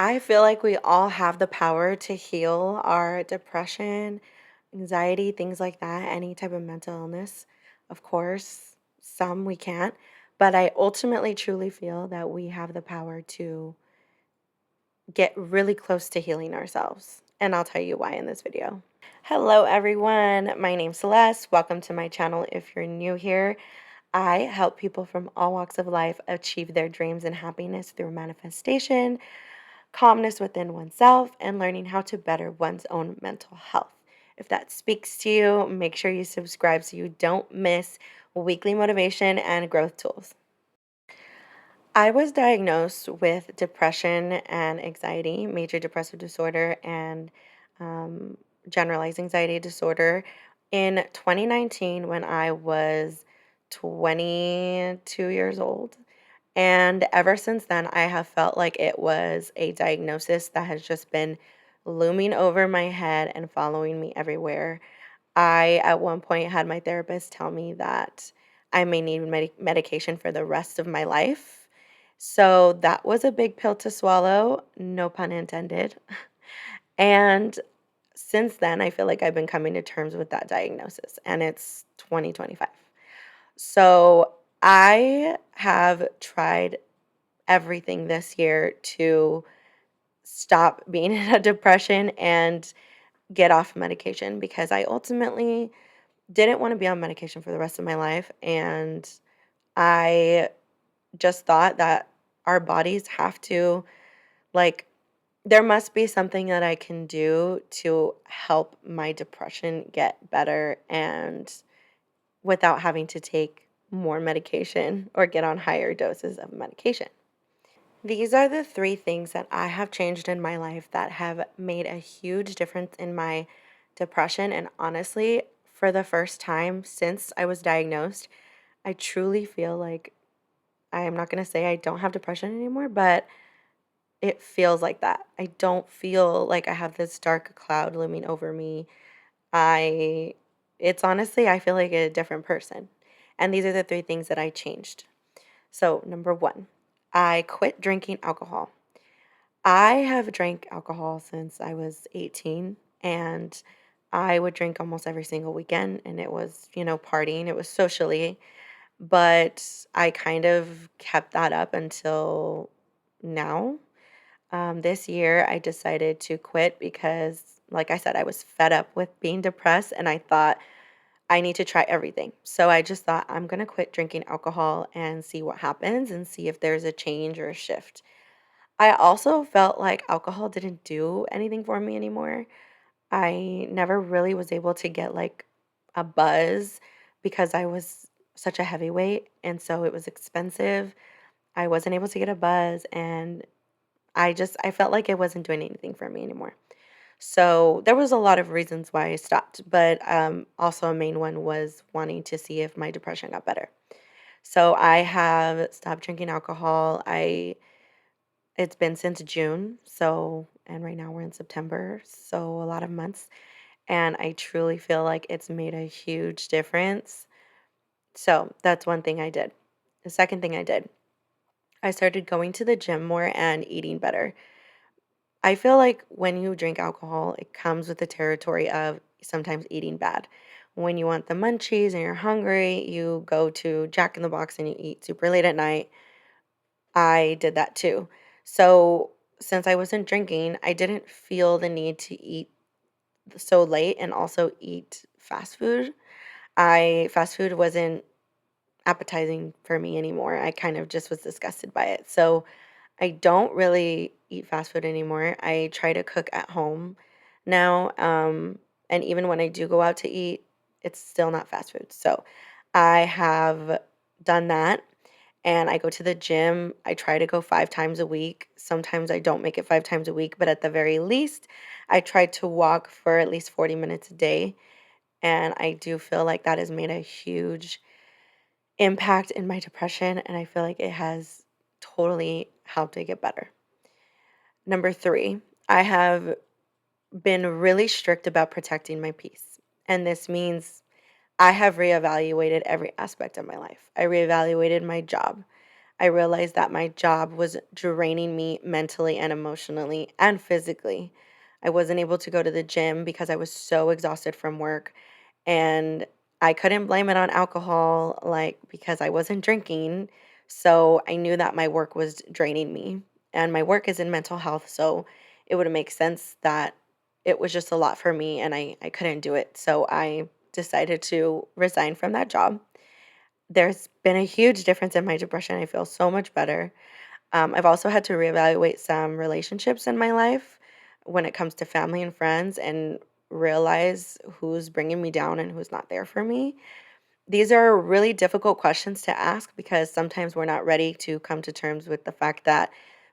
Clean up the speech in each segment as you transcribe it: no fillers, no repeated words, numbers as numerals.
I feel like we all have the power to heal our depression, anxiety, things like that, any type of mental illness. Of course, some we can't, but I ultimately truly feel that we have the power to get really close to healing ourselves. And I'll tell you why in this video. Hello, everyone. My name's Celeste. Welcome to my channel. If you're new here, I help people from all walks of life achieve their dreams and happiness through manifestation, calmness within oneself, and learning how to better one's own mental health. If that speaks to you, make sure you subscribe so you don't miss weekly motivation and growth tools. I was diagnosed with depression and anxiety, major depressive disorder, and um, generalized anxiety disorder in 2019 when I was 22 years old. And ever since then, I have felt like it was a diagnosis that has just been looming over my head and following me everywhere. I, at one point, had my therapist tell me that I may need medication for the rest of my life. So that was a big pill to swallow, no pun intended. And since then, I feel like I've been coming to terms with that diagnosis, and it's 2025. So I have tried everything this year to stop being in a depression and get off medication because I ultimately didn't want to be on medication for the rest of my life. And I just thought that our bodies have to, like, there must be something that I can do to help my depression get better and without having to take more medication or get on higher doses of medication. These are the three things that I have changed in my life that have made a huge difference in my depression. And honestly, for the first time since I was diagnosed, I truly feel like I am not going to say I don't have depression anymore, but it feels like that. I don't feel like I have this dark cloud looming over me. I, it's honestly, I feel like a different person. And these are the three things that I changed. So, number one, I quit drinking alcohol. I have drank alcohol since I was 18, and I would drink almost every single weekend, and it was, partying, it was socially, but I kind of kept that up until now. This year, I decided to quit because, like I said, I was fed up with being depressed, and I thought I need to try everything. So I just thought I'm going to quit drinking alcohol and see what happens and see if there's a change or a shift. I also felt like alcohol didn't do anything for me anymore. I never really was able to get like a buzz because I was such a heavyweight and so it was expensive. I wasn't able to get a buzz and I felt like it wasn't doing anything for me anymore. So there was a lot of reasons why I stopped, but also a main one was wanting to see if my depression got better. So I have stopped drinking alcohol. I It's been since June, so and right now we're in September, so a lot of months, and I truly feel like it's made a huge difference. So, that's one thing I did. The second thing I did, I started going to the gym more and eating better. I feel like when you drink alcohol, it comes with the territory of sometimes eating bad. When you want the munchies and you're hungry, you go to Jack in the Box and you eat super late at night. I did that too. So, since I wasn't drinking, I didn't feel the need to eat so late and also eat fast food. I Fast food wasn't appetizing for me anymore. I kind of just was disgusted by it. So, I don't really eat fast food anymore. I try to cook at home now. And even when I do go out to eat, it's still not fast food. So, I have done that and I go to the gym. I try to go 5 times a week. Sometimes I don't make it 5 times a week, but at the very least, I try to walk for at least 40 minutes a day. And I do feel like that has made a huge impact in my depression. And I feel like it has totally helped it get better. Number three, I have been really strict about protecting my peace. And this means I have reevaluated every aspect of my life. I reevaluated my job. I realized that my job was draining me mentally and emotionally and physically. I wasn't able to go to the gym because I was so exhausted from work, and I couldn't blame it on alcohol, like, because I wasn't drinking. So I knew that my work was draining me, and my work is in mental health. So it would make sense that it was just a lot for me and I couldn't do it. So I decided to resign from that job. There's been a huge difference in my depression. I feel so much better. I've also had to reevaluate some relationships in my life when it comes to family and friends and realize who's bringing me down and who's not there for me. These are really difficult questions to ask because sometimes we're not ready to come to terms with the fact that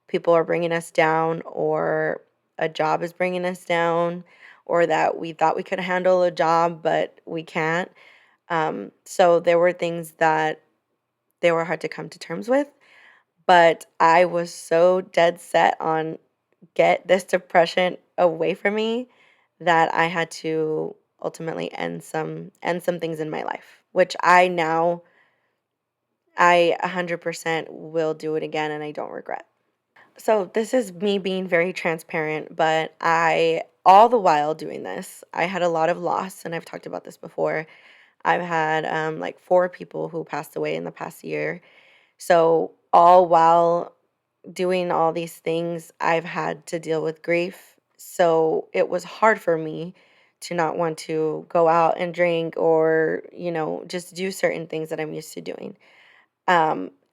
people are bringing us down, or a job is bringing us down, or that we thought we could handle a job, but we can't. So there were things that they were hard to come to terms with, but I was so dead set on get this depression away from me that I had to ultimately end some things in my life, which I 100% will do it again and I don't regret. So this is me being very transparent, but I all the while doing this, I had a lot of loss, and I've talked about this before. I've had like four people who passed away in the past year. So all while doing all these things, I've had to deal with grief. So it was hard for me to not want to go out and drink, or, just do certain things that I'm used to doing.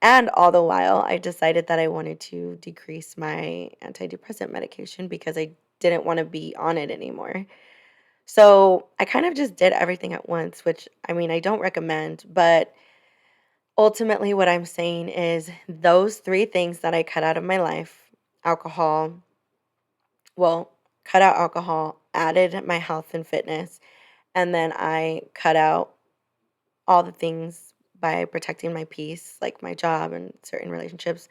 And all the while, I decided that I wanted to decrease my antidepressant medication because I didn't want to be on it anymore. So I kind of just did everything at once, which I mean, I don't recommend, but ultimately, what I'm saying is those three things that I cut out of my life: alcohol, well, cut out alcohol, added my health and fitness, and then I cut out all the things by protecting my peace, like my job and certain relationships.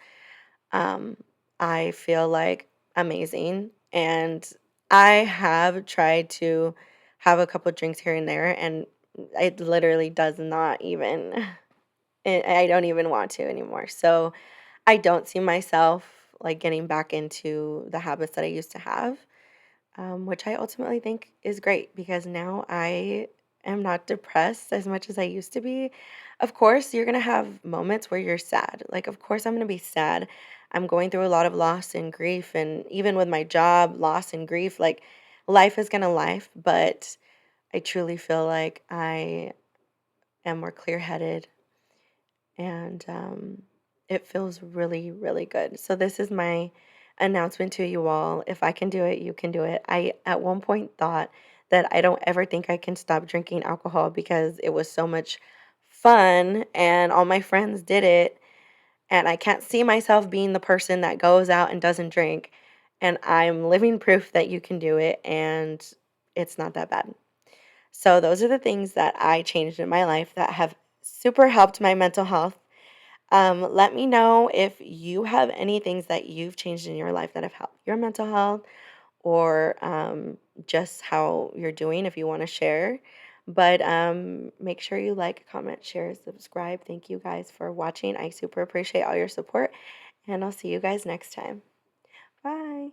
Um, I feel like amazing. And I have tried to have a couple drinks here and there, and it literally does not even, I don't even want to anymore. So I don't see myself like getting back into the habits that I used to have, which I ultimately think is great because now I am not depressed as much as I used to be. Of course, you're going to have moments where you're sad. Like, of course, I'm going to be sad. I'm going through a lot of loss and grief. And even with my job, loss and grief, like, life is going to life. But I truly feel like I am more clear headed, and it feels really, really good. So this is my announcement to you all. If I can do it, you can do it. I at one point thought that I don't ever think I can stop drinking alcohol because it was so much fun and all my friends did it, and I can't see myself being the person that goes out and doesn't drink. And I'm living proof that you can do it, and it's not that bad. So those are the things that I changed in my life that have super helped my mental health. Let me know if you have any things that you've changed in your life that have helped your mental health, or just how you're doing if you want to share. But make sure you like, comment, share, subscribe. Thank you guys for watching. I super appreciate all your support, and I'll see you guys next time. Bye.